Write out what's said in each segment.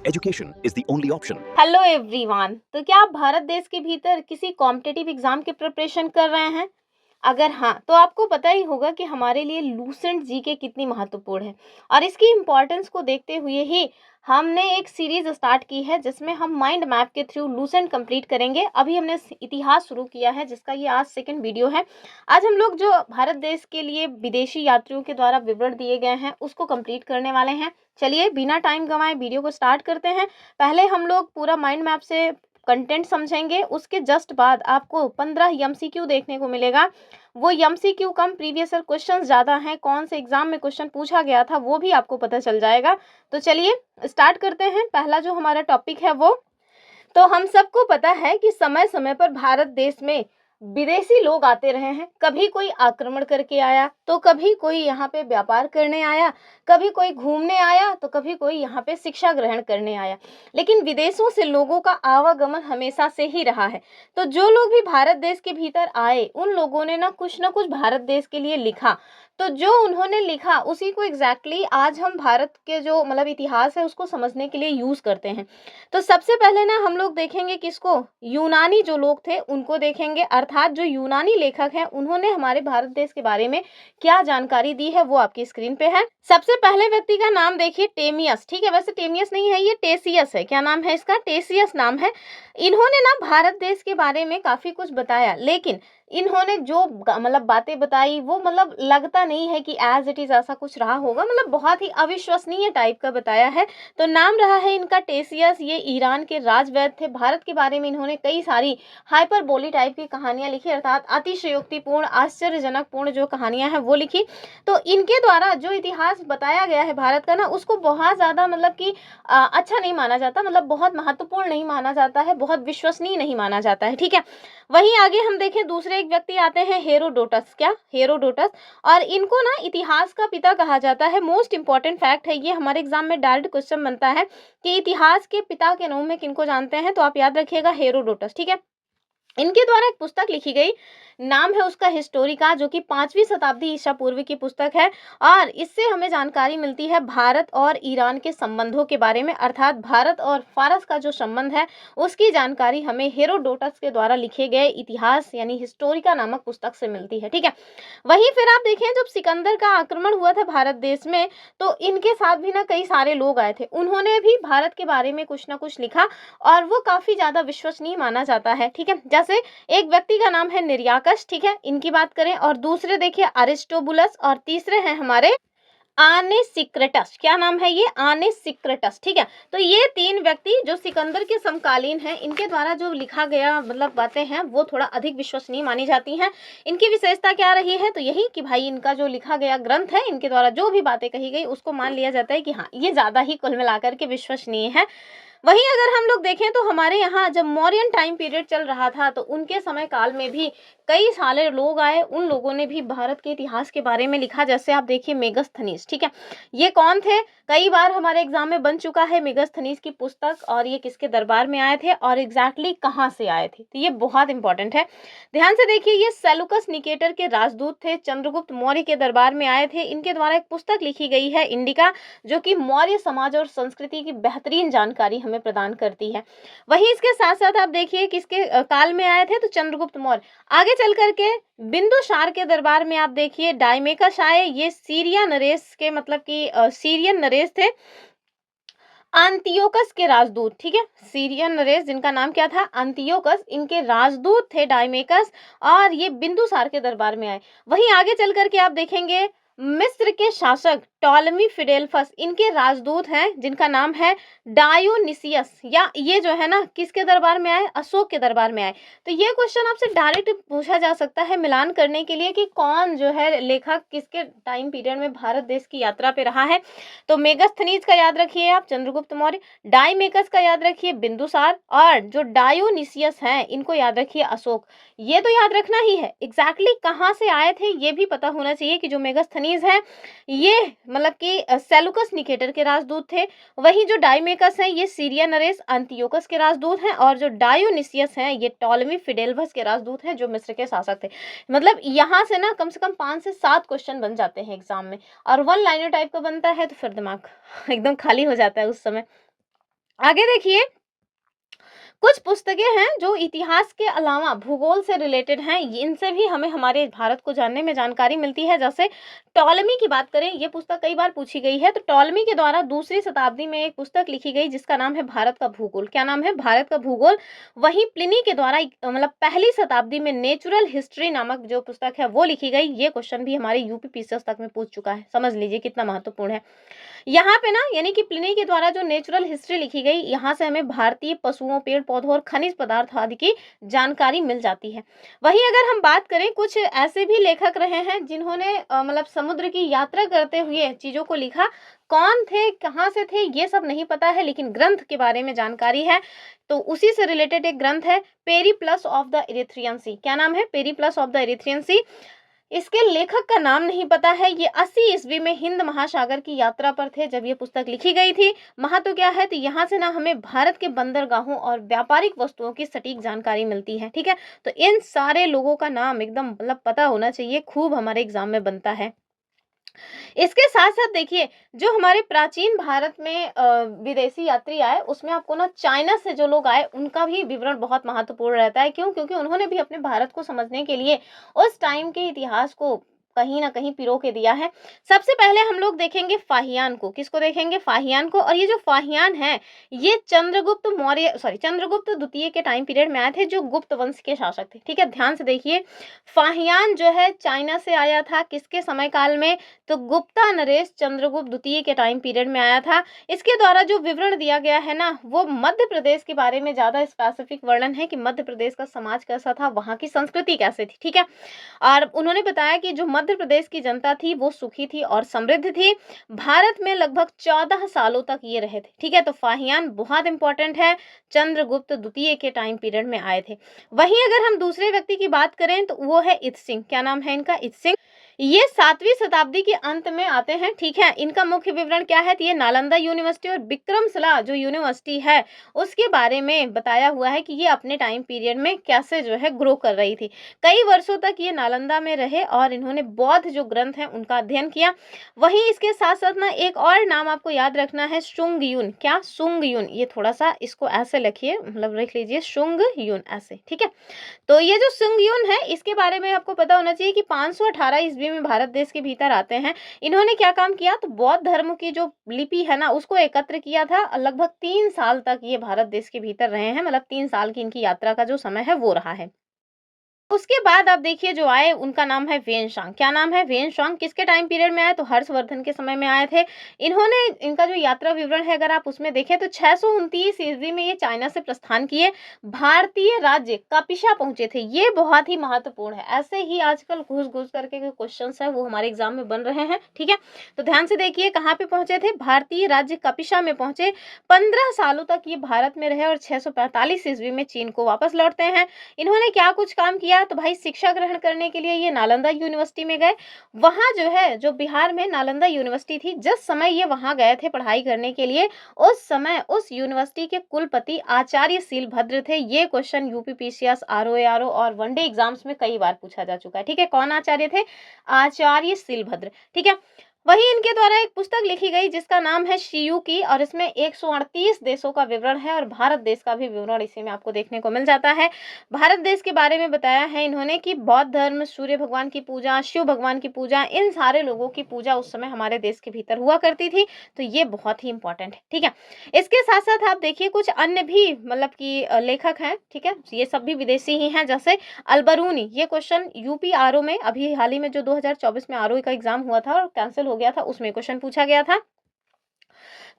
Education is the only option. Hello everyone. तो क्या आप भारत देश के भीतर किसी कॉम्पिटिटिव एग्जाम की प्रिपरेशन कर रहे हैं? अगर हाँ, तो आपको पता ही होगा कि हमारे लिए लूसेंट जीके कितनी महत्वपूर्ण है। और इसकी इम्पोर्टेंस को देखते हुए ही हमने एक सीरीज स्टार्ट की है जिसमें हम माइंड मैप के थ्रू लूसेंट कंप्लीट करेंगे। अभी हमने इतिहास शुरू किया है जिसका ये आज सेकंड वीडियो है। आज हम लोग जो भारत देश के लिए विदेशी यात्रियों के द्वारा विवरण दिए गए हैं उसको कंप्लीट करने वाले हैं। चलिए बिना टाइम गंवाए वीडियो को स्टार्ट करते हैं। पहले हम लोग पूरा माइंड मैप से कंटेंट समझेंगे, उसके जस्ट बाद आपको 15 एमसीक्यू देखने को मिलेगा। वो एमसीक्यू कम, प्रीवियस ईयर क्वेश्चन ज़्यादा हैं, कौन से एग्जाम में क्वेश्चन पूछा गया था वो भी आपको पता चल जाएगा। तो चलिए स्टार्ट करते हैं। पहला जो हमारा टॉपिक है वो, तो हम सबको पता है कि समय समय पर भारत देश में विदेशी लोग आते रहे हैं। कभी कोई आक्रमण करके आया, तो कभी कोई यहाँ पे व्यापार करने आया, कभी कोई घूमने आया, तो कभी कोई यहाँ पे शिक्षा ग्रहण करने आया। लेकिन विदेशों से लोगों का आवागमन हमेशा से ही रहा है। तो जो लोग भी भारत देश के भीतर आए उन लोगों ने ना कुछ भारत देश के लिए लिखा। तो जो उन्होंने लिखा उसी को एग्जैक्टली आज हम भारत के जो इतिहास है उसको समझने के लिए यूज करते हैं। तो सबसे पहले ना हम लोग देखेंगे किसको, यूनानी जो लोग थे उनको देखेंगे। अर्थात जो यूनानी लेखक हैं उन्होंने हमारे भारत देश के बारे में क्या जानकारी दी है वो आपकी स्क्रीन पे है। सबसे पहले व्यक्ति का नाम देखिए, टेमियस। ठीक है, वैसे टेमियस नहीं है, ये टेसियस है। क्या नाम है इसका? टेसियस नाम है। इन्होंने ना भारत देश के बारे में काफी कुछ बताया, लेकिन इन्होंने जो बातें बताई वो लगता नहीं है कि एज इट इज ऐसा कुछ रहा होगा। बहुत ही अविश्वसनीय टाइप का बताया है। तो नाम रहा है इनका टेसियस। ये ईरान के राजवैद थे। भारत के बारे में इन्होंने कई सारी हाइपरबोली टाइप की कहानियां लिखी, अर्थात अतिशयोक्तिपूर्ण आश्चर्यजनक पूर्ण जो कहानियां हैं वो लिखी। तो इनके द्वारा जो इतिहास बताया गया है भारत का ना, उसको बहुत ज्यादा अच्छा नहीं माना जाता, बहुत महत्वपूर्ण नहीं माना जाता है, बहुत विश्वसनीय नहीं माना जाता है। ठीक है, वहीं आगे हम देखें दूसरे एक व्यक्ति आते हैं, हेरोडोटस। क्या? हेरोडोटस। और इनको ना इतिहास का पिता कहा जाता है। मोस्ट इंपॉर्टेंट फैक्ट है ये, हमारे एग्जाम में डायरेक्ट क्वेश्चन बनता है कि इतिहास के पिता के नाम में किनको जानते हैं, तो आप याद रखिएगा हेरोडोटस। ठीक है, इनके द्वारा एक पुस्तक लिखी गई, नाम है उसका हिस्टोरिका, जो कि 5वीं शताब्दी ईसा पूर्व की पुस्तक है। और इससे हमें जानकारी मिलती है भारत और ईरान के संबंधों के बारे में, अर्थात भारत और फारस का जो संबंध है उसकी जानकारी हमें हेरोडोटस के द्वारा लिखे गए इतिहास यानी हिस्टोरिका नामक पुस्तक से मिलती है। ठीक है, वहीं फिर आप देखें जब सिकंदर का आक्रमण हुआ था भारत देश में, तो इनके साथ भी ना कई सारे लोग आए थे। उन्होंने भी भारत के बारे में कुछ ना कुछ लिखा और वो काफी ज्यादा विश्वसनीय माना जाता है। ठीक है, जैसे एक व्यक्ति का नाम है निर्याकस। ठीक है, इनकी बात करें। और दूसरे देखिए अरिस्टोबुलस, और तीसरे हैं हमारे आनेसिक्रेटस। क्या नाम है ये? आनेसिक्रेटस। ठीक है, तो ये 3 व्यक्ति जो सिकंदर के समकालीन हैं, इनके द्वारा जो लिखा गया बातें हैं वो थोड़ा अधिक विश्वसनीय मानी जाती हैं। इनकी विशेषता क्या रही है? तो यही कि भाई इनका जो लिखा गया ग्रंथ है, इनके द्वारा जो भी बातें कही गई उसको मान लिया जाता है कि हाँ ये ज्यादा ही कुल मिलाकर के विश्वसनीय है। वहीं अगर हम लोग देखें तो हमारे यहाँ जब मौर्यन टाइम पीरियड चल रहा था तो उनके समय काल में भी कई सारे लोग आए, उन लोगों ने भी भारत के इतिहास के बारे में लिखा। जैसे आप देखिए मेगस्थनीज। ठीक है, ये कौन थे? कई बार हमारे एग्जाम में बन चुका है मेगस्थनीज की पुस्तक, और ये किसके दरबार में आए थे और एग्जैक्टली कहाँ से आए थे, तो ये बहुत इंपॉर्टेंट है। ध्यान से देखिए, ये सेलुकस निकेटर के राजदूत थे, चंद्रगुप्त मौर्य के दरबार में आए थे। इनके द्वारा एक पुस्तक लिखी गई है इंडिका, जो कि मौर्य समाज और संस्कृति की बेहतरीन जानकारी हमें प्रदान करती है। वहीं इसके साथ साथ आप देखिए किसके काल में आए थे, तो चंद्रगुप्त मौर्य। आगे चल करके बिंदुसार के दरबार में आप देखिए डायमेकस आए। ये सीरिया नरेश के सीरियन नरेश थे, अंतियोकस के राजदूत। ठीक है, सीरियन नरेश जिनका नाम क्या था? अंतियोकस, इनके राजदूत थे डायमेकस, और ये बिंदुसार के दरबार में आए। वहीं आगे चल करके आप देखेंगे मिस्र के शासक टॉलमी फिडेल्फस, इनके राजदूत हैं जिनका नाम है डायोनिसियस। या ये जो है ना किसके दरबार में आए? अशोक के दरबार में आए। तो ये क्वेश्चन आपसे डायरेक्ट पूछा जा सकता है मिलान करने के लिए कि कौन जो है लेखक किसके टाइम पीरियड में भारत देश की यात्रा पे रहा है। तो मेगस्थनीज का याद रखिए आप, चंद्रगुप्त मौर्य। डायमेकस का याद रखिए, बिंदुसार। और जो डायोनिसियस हैं इनको याद रखिए, अशोक। ये तो याद रखना ही है। एग्जैक्टली कहाँ से आए थे ये भी पता होना चाहिए कि जो मेगस्थनीज है ये सेलुकस निकेटर के राजदूत थे। वहीं जो डायमेकस हैं ये सीरिया नरेश अंतियोकस के राजदूत हैं, और जो डायोनिसियस हैं ये टॉलमी फिडेल्फस के राजदूत हैं जो मिस्र के शासक थे। यहाँ से ना कम से कम 5 से 7 क्वेश्चन बन जाते हैं एग्जाम में, और 1 लाइनर टाइप का बनता है तो फिर दिमाग एकदम खाली हो जाता है उस समय। आगे देखिए, कुछ पुस्तकें हैं जो इतिहास के अलावा भूगोल से रिलेटेड हैं, इनसे भी हमें हमारे भारत को जानने में जानकारी मिलती है। जैसे टॉलेमी की बात करें, ये पुस्तक कई बार पूछी गई है। तो टॉलेमी के द्वारा दूसरी शताब्दी में एक पुस्तक लिखी गई जिसका नाम है भारत का भूगोल। क्या नाम है? भारत का भूगोल। वहीं प्लिनी के द्वारा मतलब पहली शताब्दी में नेचुरल हिस्ट्री नामक जो पुस्तक है वो लिखी गई। ये क्वेश्चन भी हमारे यूपी पीसीएस तक में पूछ चुका है, समझ लीजिए कितना महत्वपूर्ण है। यहाँ पे ना यानी कि प्लिनी के द्वारा जो नेचुरल हिस्ट्री लिखी गई, यहाँ से हमें भारतीय पशुओं, पेड़ पौधों और खनिज पदार्थ आदि की जानकारी मिल जाती है। वहीं अगर हम बात करें, कुछ ऐसे भी लेखक रहे हैं जिन्होंने मतलब समुद्र की यात्रा करते हुए चीजों को लिखा। कौन थे, कहाँ से थे, ये सब नहीं पता है, लेकिन ग्रंथ के बारे में जानकारी है। तो उसी से रिलेटेड एक ग्रंथ है, पेरिप्लस ऑफ द इरिथ्रियन सी। क्या नाम है? पेरिप्लस ऑफ द इरिथ्रियन सी। इसके लेखक का नाम नहीं पता है। ये 80 ईस्वी में हिंद महासागर की यात्रा पर थे जब ये पुस्तक लिखी गई थी। महत्व क्या है? तो यहाँ से ना हमें भारत के बंदरगाहों और व्यापारिक वस्तुओं की सटीक जानकारी मिलती है। ठीक है, तो इन सारे लोगों का नाम एकदम मतलब पता होना चाहिए, खूब हमारे एग्जाम में बनता है। इसके साथ साथ देखिए, जो हमारे प्राचीन भारत में विदेशी यात्री आए, उसमें आपको ना चाइना से जो लोग आए उनका भी विवरण बहुत महत्वपूर्ण रहता है। क्यों? क्योंकि उन्होंने भी अपने भारत को समझने के लिए उस टाइम के इतिहास को कहीं ना कहीं पिरो के दिया है। सबसे पहले हम लोग देखेंगे फाहियान को। किसको देखेंगे? फाहियान को। और ये जो फाहियान है, ये चंद्रगुप्त मौर्य चंद्रगुप्त द्वितीय के टाइम पीरियड में आए थे, जो गुप्त वंश के शासक थे। ठीक है, ध्यान से देखिए, फाहियान जो है चाइना से आया था। किसके समय काल में? तो गुप्ता नरेश चंद्रगुप्त द्वितीय के टाइम पीरियड में आया था। इसके द्वारा जो विवरण दिया गया है ना, वो मध्य प्रदेश के बारे में ज्यादा स्पेसिफिक वर्णन है कि मध्य प्रदेश का समाज कैसा था, वहां की संस्कृति कैसे थी। ठीक है, और उन्होंने बताया कि जो मध्य प्रदेश की जनता थी वो सुखी थी और समृद्ध थी। भारत में लगभग 14 सालों तक ये रहे थे। ठीक है, तो फाहियान बहुत इंपॉर्टेंट है, चंद्रगुप्त द्वितीय के टाइम पीरियड में आए थे। वहीं अगर हम दूसरे व्यक्ति की बात करें तो वो है इत्सिंग। क्या नाम है इनका? इत्सिंग। ये 7वीं शताब्दी के अंत में आते हैं। ठीक है, इनका मुख्य विवरण क्या है? तो ये नालंदा यूनिवर्सिटी और विक्रमशिला जो यूनिवर्सिटी है उसके बारे में बताया हुआ है कि ये अपने टाइम पीरियड में कैसे जो है ग्रो कर रही थी। कई वर्षों तक ये नालंदा में रहे और इन्होंने बौद्ध जो ग्रंथ हैं उनका अध्ययन किया। वहीं इसके साथ साथ ना एक और नाम आपको याद रखना है, शुंग युन। क्या? शुंग युन। ये थोड़ा सा इसको ऐसे लिखिए, मतलब लिख लीजिए शुंग युन ऐसे। ठीक है, तो ये जो सुंगयुन है, इसके बारे में आपको पता होना चाहिए कि 518 ईस्वी में भारत देश के भीतर आते हैं। इन्होंने क्या काम किया? तो बौद्ध धर्म की जो लिपि है ना उसको एकत्र किया था। लगभग 3 साल तक ये भारत देश के भीतर रहे हैं, मतलब 3 साल की इनकी यात्रा का जो समय है वो रहा है। उसके बाद आप देखिए जो आए उनका नाम है वेनशांग। क्या नाम है? वेनशांग। किसके टाइम पीरियड में आए? तो हर्षवर्धन के समय में आए थे। इन्होंने, इनका जो यात्रा विवरण है अगर आप उसमें देखें तो 629 ईस्वी में ये चाइना से प्रस्थान किए, भारतीय राज्य कपिशा पहुंचे थे। ये बहुत ही महत्वपूर्ण है। ऐसे ही आजकल घुस घुस करके जो क्वेश्चन है वो हमारे एग्जाम में बन रहे हैं। ठीक है, तो ध्यान से देखिए कहाँ पे पहुंचे थे? भारतीय राज्य कपिशा में पहुंचे। 15 सालों तक ये भारत में रहे और 645 ईस्वी में चीन को वापस लौटते हैं। इन्होंने क्या कुछ काम किया? तो भाई शिक्षा ग्रहण करने के लिए ये नालंदा यूनिवर्सिटी में गए। वहां जो है, जो बिहार में नालंदा यूनिवर्सिटी थी, जिस समय ये वहां गए थे पढ़ाई करने के लिए, उस समय उस यूनिवर्सिटी के कुलपति आचार्य शीलभद्र थे। ये क्वेश्चन यूपी पीसीएस, आरओ और वनडे एग्जाम्स में कई बार पूछा जा चुका है। ठीक है, कौन आचार्य थे? आचार्य शीलभद्र। ठीक है, वहीं इनके द्वारा एक पुस्तक लिखी गई जिसका नाम है शियू की, और इसमें 138 देशों का विवरण है और भारत देश का भी विवरण इसी में आपको देखने को मिल जाता है। भारत देश के बारे में बताया है इन्होंने कि बौद्ध धर्म, सूर्य भगवान की पूजा, शिव भगवान की पूजा, इन सारे लोगों की पूजा उस समय हमारे देश के भीतर हुआ करती थी। तो ये बहुत ही इंपॉर्टेंट है। ठीक है, इसके साथ साथ आप देखिए कुछ अन्य भी मतलब कि लेखक हैं। ठीक है, ये सब भी विदेशी ही हैं, जैसे अलबरूनी। ये क्वेश्चन यूपी आरओ में अभी हाल ही में जो 2024 में आरओ का एग्जाम हुआ था और कैंसिल हो गया था, उसमें क्वेश्चन पूछा गया था।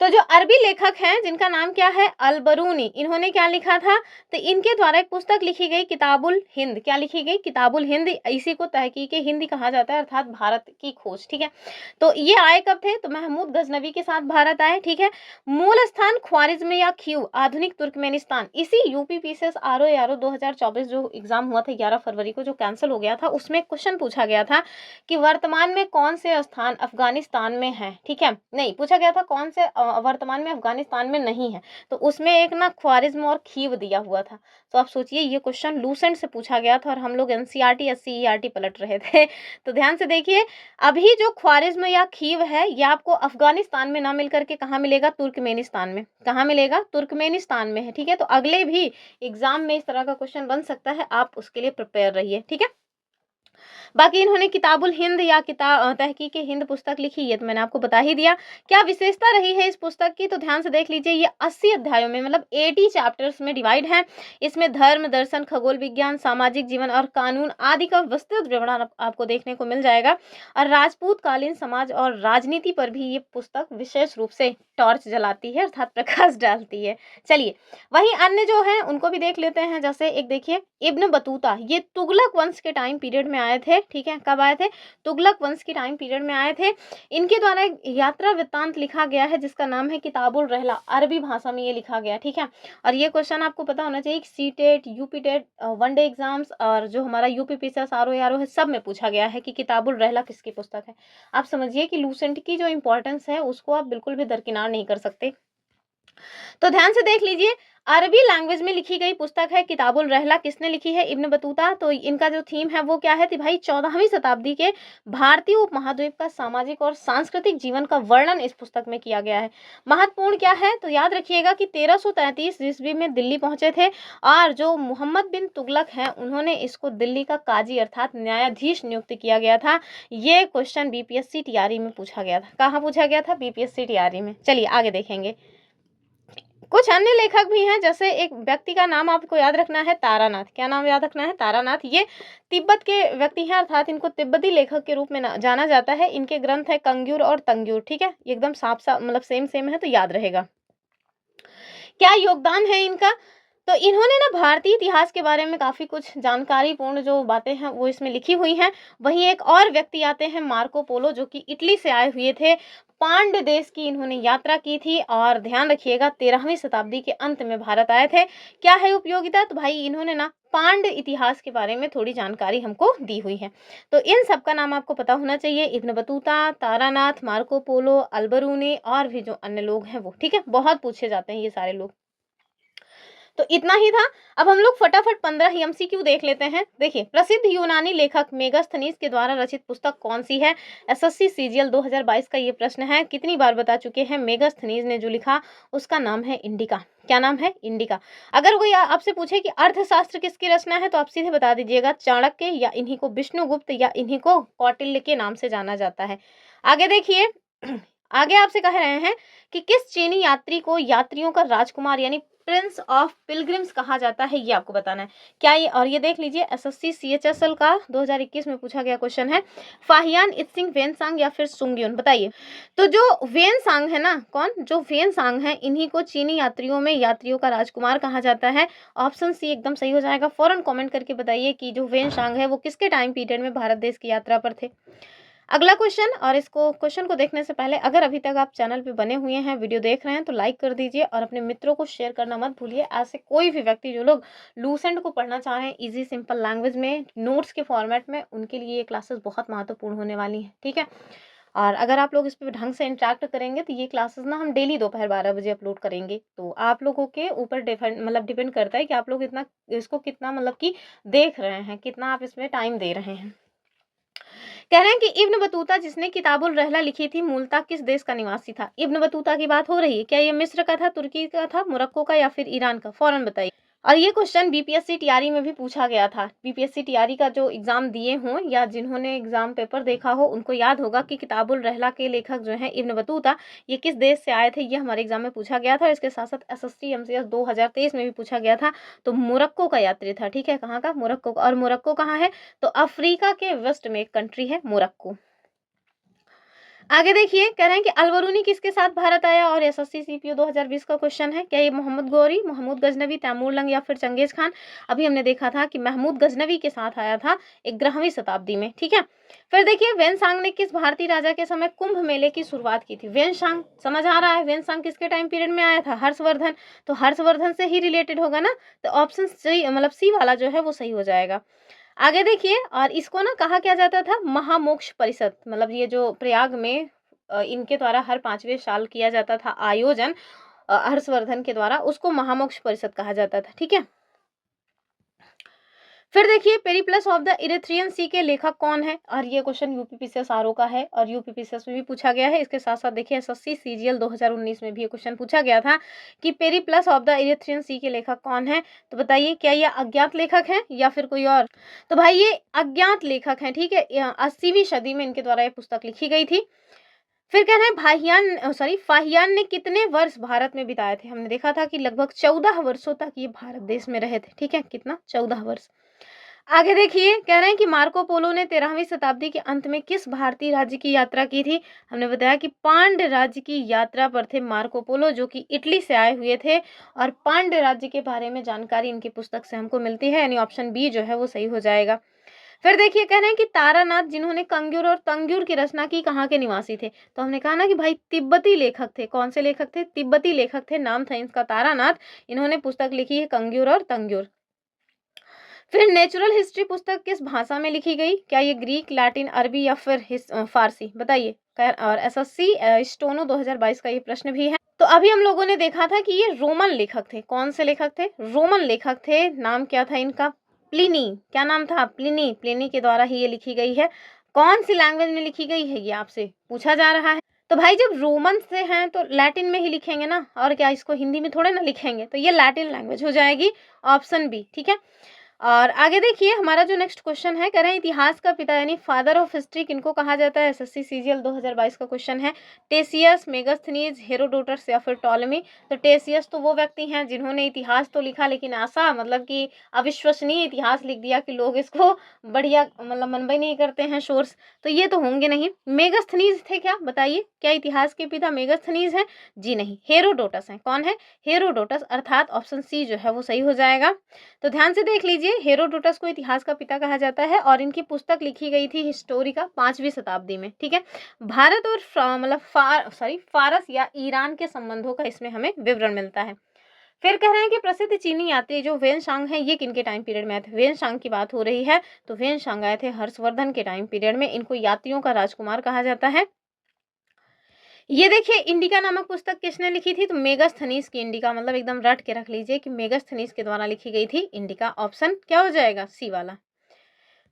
तो जो अरबी लेखक हैं जिनका नाम क्या है? अलबरूनी। इन्होंने क्या लिखा था? तो इनके द्वारा एक पुस्तक लिखी गई, किताबुल हिंद। क्या लिखी गई? किताबुल हिंद। इसी को तहकीक हिंदी कहा जाता है, अर्थात भारत की खोज। ठीक है, तो ये आए कब थे? तो महमूद गजनवी के साथ भारत आए। ठीक है, मूल स्थान ख्वारिज्म या खीव, आधुनिक तुर्कमेनिस्तान। इसी यूपी पीसीएस आरओ 2024 जो एग्जाम हुआ था 11 फरवरी को, जो कैंसिल हो गया था, उसमें क्वेश्चन पूछा गया था कि वर्तमान में कौन से स्थान अफगानिस्तान में है। ठीक है, नहीं पूछा गया था कौन से वर्तमान में अफगानिस्तान में नहीं है। तो उसमें एक ना ख्वारिज्म और खीव दिया हुआ था। तो आप सोचिए ये क्वेश्चन लूसेंट से पूछा गया था और हम लोग एनसीईआरटी एससीईआरटी पलट रहे थे। तो ध्यान से देखिए, अभी जो ख्वारिज्म या खीव है ये आपको अफगानिस्तान में ना मिल करके कहाँ मिलेगा, तुर्कमेनिस्तान में। कहाँ मिलेगा, तुर्कमेनिस्तान में है। ठीक है, तो अगले भी एग्जाम में इस तरह का क्वेश्चन बन सकता है, आप उसके लिए प्रिपेयर रहिए। ठीक है, बाकी इन्होंने किताबुल हिंद या तहकीक हिंद पुस्तक लिखी, ये तो मैंने आपको बता ही दिया। क्या विशेषता रही है इस पुस्तक की, तो ध्यान से देख लीजिए, ये 80 अध्यायों में मतलब 80 चैप्टर्स में डिवाइड है। इसमें धर्म, दर्शन, खगोल विज्ञान, सामाजिक जीवन और कानून आदि का विस्तृत विवरण आपको देखने को मिल जाएगा। और राजपूत कालीन समाज और राजनीति पर भी ये पुस्तक विशेष रूप से टॉर्च जलाती है, अर्थात प्रकाश डालती है। चलिए, वहीं अन्य जो है उनको भी देख लेते हैं। जैसे एक देखिए, इब्न बतूता, ये तुगलक वंश के टाइम पीरियड में आए थे। ठीक है, कब आए थे, तुगलक वंश के टाइम पीरियड में आए थे। इनके द्वारा एक यात्रा वृत्तांत लिखा गया है जिसका नाम है किताबुल रहला, अरबी भाषा में ये लिखा गया। ठीक है, और ये क्वेश्चन आपको पता होना चाहिए कि सीटेट, यूपीटेट, वनडे एग्जाम्स और जो हमारा यूपीपीसीएस आरओ है सब में पूछा गया है कि किताबुल रहला किसकी पुस्तक है। आप समझिए कि लूसेंट की जो इंपॉर्टेंस है उसको आप बिल्कुल भी दरकिनार नहीं कर सकते। तो ध्यान से देख लीजिए, अरबी लैंग्वेज में लिखी गई पुस्तक है किताबुल रहला। किसने लिखी है, इब्न बतूता। तो इनका जो थीम है वो क्या है, तो भाई 14वीं शताब्दी के भारतीय उपमहाद्वीप का सामाजिक और सांस्कृतिक जीवन का वर्णन इस पुस्तक में किया गया है। महत्वपूर्ण क्या है, तो याद रखिएगा कि 1333 ईस्वी में दिल्ली पहुंचे थे और जो मोहम्मद बिन तुगलक हैं उन्होंने इसको दिल्ली का काजी अर्थात न्यायाधीश नियुक्त किया गया था। ये क्वेश्चन बीपीएससी टीआरई में पूछा गया था। कहाँ पूछा गया था, बीपीएससी टीआरई में। चलिए आगे देखेंगे, कुछ अन्य लेखक भी हैं। जैसे एक व्यक्ति का नाम आपको याद रखना है, तारानाथ। क्या नाम याद रखना है, तारानाथ। ये तिब्बत के व्यक्ति हैं, अर्थात इनको तिब्बती लेखक के रूप में जाना जाता है। इनके ग्रंथ है कंग्यूर और तंग्यूर। ठीक है, एकदम साफ साफ मतलब सेम है, तो याद रहेगा। क्या योगदान है इनका, तो इन्होंने ना भारतीय इतिहास के बारे में काफ़ी कुछ जानकारीपूर्ण जो बातें हैं वो इसमें लिखी हुई हैं। वहीं एक और व्यक्ति आते हैं, मार्को पोलो, जो कि इटली से आए हुए थे। पांड्य देश की इन्होंने यात्रा की थी और ध्यान रखिएगा 13वीं शताब्दी के अंत में भारत आए थे। क्या है उपयोगिता, तो भाई इन्होंने ना पांड्य इतिहास के बारे में थोड़ी जानकारी हमको दी हुई है। तो इन सब का नाम आपको पता होना चाहिए, Ibn Battuta, Taranath, Marco Polo, Al-Biruni और भी जो अन्य लोग हैं वो। ठीक है, बहुत पूछे जाते हैं ये सारे लोग। तो इतना ही था। अब हम लोग फटाफट 15 ही एमसीक्यू देख लेते हैं। देखिए, प्रसिद्ध यूनानी लेखक मेगास्थनीज के द्वारा रचित पुस्तक कौन सी है, एसएससी सीजीएल 2022 का ये प्रश्न है। कितनी बार बता चुके हैं, मेगास्थनीज ने जो लिखा उसका नाम है इंडिका। क्या नाम है, इंडिका। अगर कोई आपसे पूछे कि अर्थशास्त्र किसकी रचना है तो आप सीधे बता दीजिएगा चाणक्य, या इन्हीं को विष्णुगुप्त, या इन्हीं को कौटिल्य के नाम से जाना जाता है। आगे देखिए, आगे आपसे कह रहे हैं कि किस चीनी यात्री को यात्रियों का राजकुमार यानी प्रिंस ऑफ पिलग्रिम्स कहा जाता है, ये आपको बताना है। क्या ये, और ये देख लीजिए एसएससी सीएचएसएल का 2021 में पूछा गया क्वेश्चन है, फाहियान इत्सिंग वेनसांग या फिर सुंगयुन, बताइए। तो जो वेनसांग है ना, कौन, जो वेनसांग है, इन्हीं को चीनी यात्रियों में यात्रियों का राजकुमार कहा जाता है। ऑप्शन सी एकदम सही हो जाएगा। फौरन कमेंट करके बताइए कि जो वेनसांग है वो किसके टाइम पीरियड में भारत देश की यात्रा पर थे। अगला क्वेश्चन, और इसको क्वेश्चन को देखने से पहले अगर अभी तक आप चैनल पे बने हुए हैं, वीडियो देख रहे हैं, तो लाइक कर दीजिए और अपने मित्रों को शेयर करना मत भूलिए। ऐसे कोई भी व्यक्ति जो लोग लूसेंट को पढ़ना चाह रहे हैं इजी सिंपल लैंग्वेज में, नोट्स के फॉर्मेट में, उनके लिए ये क्लासेस बहुत महत्वपूर्ण होने वाली हैं। ठीक है, और अगर आप लोग इस पर ढंग से इंटरेक्ट करेंगे तो ये क्लासेस ना हम डेली दोपहर 12 बजे अपलोड करेंगे। तो आप लोगों के ऊपर डिपेंड करता है कि आप लोग इतना इसको कितना मतलब कि देख रहे हैं, कितना आप इसमें टाइम दे रहे हैं। कह रहे हैं कि इब्न बतूता जिसने किताबुल रहला लिखी थी मूलतः किस देश का निवासी था। इब्न बतूता की बात हो रही है, क्या ये मिस्र का था, तुर्की का था, मोरक्को का, या फिर ईरान का, फौरन बताइए। और ये क्वेश्चन बीपीएससी टीआरई में भी पूछा गया था। बीपीएससी टीआरई का जो एग्जाम दिए हों या जिन्होंने एग्जाम पेपर देखा हो उनको याद होगा कि किताबुल रहला के लेखक जो हैं इब्न बतूता, ये किस देश से आए थे, ये हमारे एग्जाम में पूछा गया था। और इसके साथ साथ एसएसटी एमसीएस 2023 में भी पूछा गया था। तो मोरक्को का यात्री था। ठीक है, कहाँ का, मोरक्को का। और मोरक्को कहाँ है, तो अफ्रीका के वेस्ट में एक कंट्री है मोरक्को। आगे देखिए, कह रहे हैं कि अलबरूनी किसके साथ भारत आया, और एसएससी सीपीओ 2020 का क्वेश्चन है। क्या ये मोहम्मद गौरी, महमूद गजनवी, तैमूर लंग या फिर चंगेज खान। अभी हमने देखा था कि महमूद गजनवी के साथ आया था 11वीं शताब्दी में। ठीक है, फिर देखिए वेनसांग ने किस भारतीय राजा के समय कुंभ मेले की शुरुआत की थी। वेनसांग, समझ आ रहा है, वेनसांग किसके टाइम पीरियड में आया था, हर्षवर्धन। तो हर्षवर्धन से ही रिलेटेड होगा ना, तो ऑप्शन सी मतलब सी वाला जो है वो सही हो जाएगा। आगे देखिए, और इसको ना कहा क्या जाता था, महामोक्ष परिषद, मतलब ये जो प्रयाग में इनके द्वारा हर 5वें साल किया जाता था आयोजन हर्षवर्धन के द्वारा, उसको महामोक्ष परिषद कहा जाता था। ठीक है, फिर देखिए पेरिप्लस ऑफ द इरिथ्रियन सी के लेखक कौन है, और ये क्वेश्चन यूपीपीसीएस आरओ का है और यूपीपीसीएस में भी पूछा गया है। इसके साथ साथ देखिए एसएससी सीजीएल 2019 में भी ये क्वेश्चन पूछा गया था कि पेरिप्लस ऑफ द इरिथ्रियन सी के लेखक कौन है। तो बताइए क्या ये अज्ञात लेखक है या फिर कोई और। तो भाई ये अज्ञात लेखक हैं। ठीक है, 80वीं सदी में इनके द्वारा ये पुस्तक लिखी गई थी। फिर कह रहे हैं फाहियान ने कितने वर्ष भारत में बिताए थे। हमने देखा था कि लगभग 14 वर्षों तक ये भारत देश में रहे थे। ठीक है, कितना, 14 वर्ष। आगे देखिए कह रहे हैं कि मार्को पोलो ने 13वीं शताब्दी के अंत में किस भारतीय राज्य की यात्रा की थी। हमने बताया कि पांड्य राज्य की यात्रा पर थे मार्को पोलो, जो कि इटली से आए हुए थे, और पांड्य राज्य के बारे में जानकारी इनकी पुस्तक से हमको मिलती है, यानी ऑप्शन बी जो है वो सही हो जाएगा। फिर देखिए कह रहे हैं कि तारानाथ जिन्होंने कंग्यूर और तंग्यूर की रचना की कहाँ के निवासी थे। तो हमने कहा ना कि भाई तिब्बती लेखक थे। कौन से लेखक थे? तिब्बती लेखक थे, नाम था इनका तारानाथ। इन्होंने पुस्तक लिखी है कंग्यूर और तंग्यूर। फिर नेचुरल हिस्ट्री पुस्तक किस भाषा में लिखी गई? क्या ये ग्रीक, लैटिन, अरबी या फिर फारसी? बताइए। और एसएससी स्टोनो 2022 का ये प्रश्न भी है। तो अभी हम लोगों ने देखा था कि ये रोमन लेखक थे। कौन से लेखक थे? रोमन लेखक थे। नाम क्या था इनका? प्लिनी। क्या नाम था? प्लिनी। प्लिनी के द्वारा ही ये लिखी गई है। कौन सी लैंग्वेज में लिखी गई है ये आपसे पूछा जा रहा है। तो भाई जब रोमन से हैं तो लैटिन में ही लिखेंगे ना, और क्या इसको हिंदी में थोड़े ना लिखेंगे। तो ये लैटिन लैंग्वेज हो जाएगी, ऑप्शन बी। ठीक है, और आगे देखिए हमारा जो नेक्स्ट क्वेश्चन है, कह रहे हैं इतिहास का पिता यानी फादर ऑफ हिस्ट्री किनको कहा जाता है। एसएससी सीजीएल 2022 का क्वेश्चन है। टेसियस, मेगास्थनीज, हेरोडोटस या फिर टॉलेमी। तो टेसियस तो वो व्यक्ति हैं जिन्होंने इतिहास तो लिखा, लेकिन ऐसा मतलब कि अविश्वसनीय इतिहास लिख दिया कि लोग इसको बढ़िया मतलब मनबई नहीं करते हैं सोर्स। तो ये तो होंगे नहीं। मेगास्थनीज थे क्या? बताइए, क्या इतिहास के पिता मेगास्थनीज हैं? जी नहीं, हेरोडोटस हैं। कौन है? हेरोडोटस, अर्थात ऑप्शन सी जो है वो सही हो जाएगा। तो ध्यान से देख लीजिए, हेरोडोटस को इतिहास का पिता कहा जाता है और इनकी पुस्तक लिखी गई थी हिस्टोरिका 5वीं शताब्दी में। ठीक है, भारत और मतलब फारस या ईरान के संबंधों का इसमें हमें विवरण मिलता है। फिर कह रहे हैं कि प्रसिद्ध चीनी यात्री जो वेनसांग है ये किनके टाइम पीरियड में आए थे। वेनसांग की बात हो रही है, तो वेनसांग आए थे हर्षवर्धन के टाइम पीरियड में। इनको यात्रियों का राजकुमार कहा जाता है। ये देखिए इंडिका नामक पुस्तक किसने लिखी थी? तो मेगास्थनीज की इंडिका, मतलब एकदम रट के रख लीजिए कि मेगास्थनीज के द्वारा लिखी गई थी इंडिका। ऑप्शन क्या हो जाएगा? सी वाला।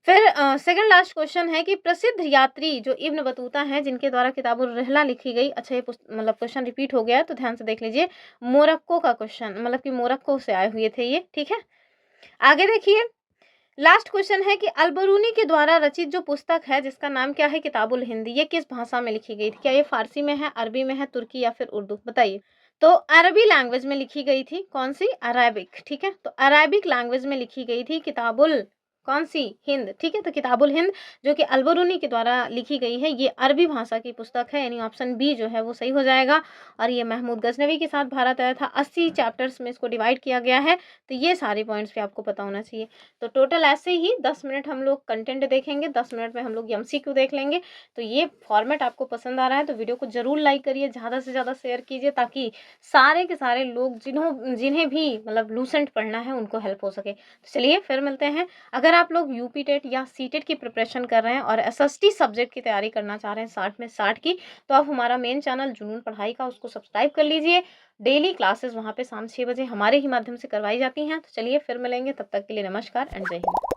फिर सेकंड लास्ट क्वेश्चन है कि प्रसिद्ध यात्री जो इब्न बतूता हैं जिनके द्वारा किताबुल रहला लिखी गई। अच्छा, ये मतलब क्वेश्चन रिपीट हो गया है, तो ध्यान से देख लीजिए। मोरक्को का क्वेश्चन, मतलब कि मोरक्को से आए हुए थे ये। ठीक है, आगे देखिए लास्ट क्वेश्चन है कि अलबरूनी के द्वारा रचित जो पुस्तक है जिसका नाम क्या है? किताबुल हिंद, ये किस भाषा में लिखी गई थी? क्या ये फारसी में है, अरबी में है, तुर्की या फिर उर्दू? बताइए। तो अरबी लैंग्वेज में लिखी गई थी। कौन सी? अरेबिक। ठीक है, तो अरेबिक लैंग्वेज में लिखी गई थी किताबुल कौन सी? हिंद। ठीक है, तो किताबुल हिंद जो कि अलबरूनी के द्वारा लिखी गई है, ये अरबी भाषा की पुस्तक है, यानी ऑप्शन बी जो है वो सही हो जाएगा। और ये महमूद गजनवी के साथ भारत आया था। 80 चैप्टर्स में इसको डिवाइड किया गया है। तो ये सारे पॉइंट्स भी आपको पता होना चाहिए। तो टोटल ऐसे ही 10 मिनट हम लोग कंटेंट देखेंगे, 10 मिनट में हम लोग एमसीक्यू देख लेंगे। तो ये फॉर्मेट आपको पसंद आ रहा है तो वीडियो को जरूर लाइक करिए, ज़्यादा से ज़्यादा शेयर कीजिए, ताकि सारे के सारे लोग जिन्हें भी मतलब लूसेंट पढ़ना है उनको हेल्प हो सके। तो चलिए फिर मिलते हैं। अगर आप लोग यूपी टेट या सी टेट की प्रिपरेशन कर रहे हैं और एसएसटी सब्जेक्ट की तैयारी करना चाह रहे हैं 60 में 60 की, तो आप हमारा मेन चैनल जुनून पढ़ाई का उसको सब्सक्राइब कर लीजिए। डेली क्लासेस वहाँ पे शाम 6 बजे हमारे ही माध्यम से करवाई जाती हैं। तो चलिए फिर मिलेंगे, तब तक के लिए नमस्कार एंड जय हिंद।